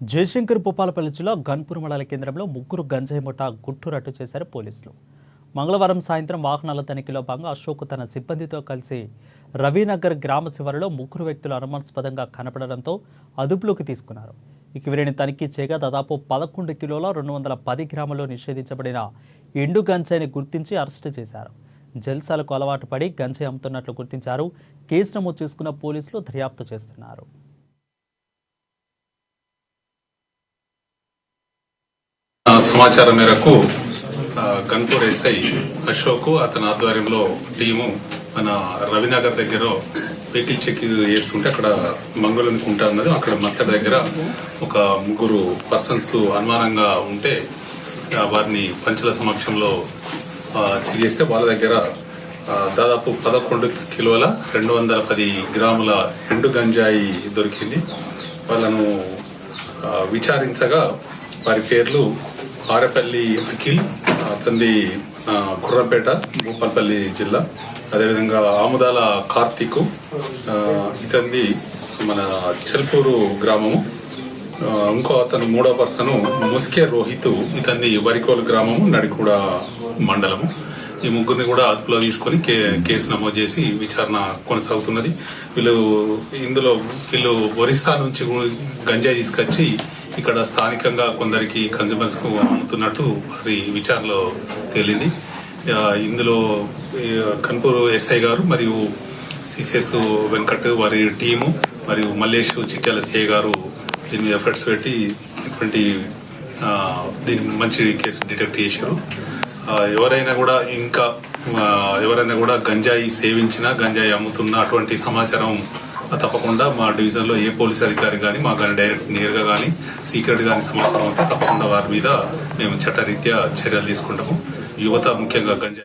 జయశంకర్ భూపాలపల్లి జిల్లా గన్పూర్ మండల కేంద్రంలో ముగ్గురు గంజాయి ముఠా గుట్టు రట్టు చేశారు పోలీసులు. మంగళవారం సాయంత్రం వాహనాల తనిఖీలో భాగంగా అశోక్ తన సిబ్బందితో కలిసి రవినగర్ గ్రామ శివారులో ముగ్గురు వ్యక్తులు అనుమానాస్పదంగా కనపడడంతో అదుపులోకి తీసుకున్నారు. వీరిని తనిఖీ చేయగా దాదాపు 11 కిలోల 210 గ్రాములు నిషేధించబడిన ఎండు గంజాయిని గుర్తించి అరెస్టు చేశారు. జల్సాలకు అలవాటు పడి గంజాయి అమ్ముతున్నట్లు గుర్తించారు. కేసు నమోదు చేసుకున్న పోలీసులు దర్యాప్తు చేస్తున్నారు. సమాచారం మేరకు గన్పూర్ ఎస్ఐ అశోక్ అతని ఆధ్వర్యంలో టీము మన రవినగర్ దగ్గర వెహికల్ చెక్ చేస్తుంటే అక్కడ మంగళూరు కుంట ఉన్నది. అక్కడ మత్తడి దగ్గర ఒక ముగ్గురు పర్సన్స్ అనుమానంగా ఉంటే వారిని పంచుల సమక్షంలో చెక్ చేస్తే వాళ్ళ దగ్గర దాదాపు 11 కిలోల 210 గ్రాముల ఎండు గంజాయి దొరికింది. వాళ్ళను విచారించగా వారి పేర్లు ఆరపల్లి అఖిల్, అతనిది కుర్రంపేట భూపాలపల్లి జిల్లా, అదేవిధంగా ఆముదాల కార్తీక్, ఇతనిది మన చెల్పూరు గ్రామము, ఇంకో అతను మూడో పర్సన్ ముస్కే రోహిత్, ఇతన్ని వరికోలు గ్రామము నడికూడ మండలము. ఈ ముగ్గురిని కూడా అదుపులో తీసుకొని కేసు నమోదు చేసి విచారణ కొనసాగుతున్నది. వీళ్ళు ఒరిస్సా నుంచి గంజాయి తీసుకొచ్చి ఇక్కడ స్థానికంగా కొందరికి కన్జ్యూమర్స్ కు అమ్ముతున్నట్టు వారి విచారణలో తేలింది. ఇందులో కన్పూర్ ఎస్ఐ గారు మరియు సిసిఎస్ వెంకట్ వారి టీము మరియు మల్లేష్ చిట్యాల సిఐ గారు దీని ఎఫర్ట్స్ పెట్టి ఇటువంటి దీని మంచి కేసు డిటెక్ట్ చేశారు. ఎవరైనా కూడా గంజాయి సేవించినా గంజాయి అమ్ముతున్నా అటువంటి సమాచారం తప్పకుండా మా డివిజన్ లో ఏ పోలీస్ అధికారి కానీ మా కానీ డైరెక్ట్ నేరుగా కానీ సీక్రెట్ కానీ సమాచారం అయితే తప్పకుండా వారి మీద మేము చట్టరీత్యా చర్యలు తీసుకుంటాము. యువత ముఖ్యంగా గంజాయి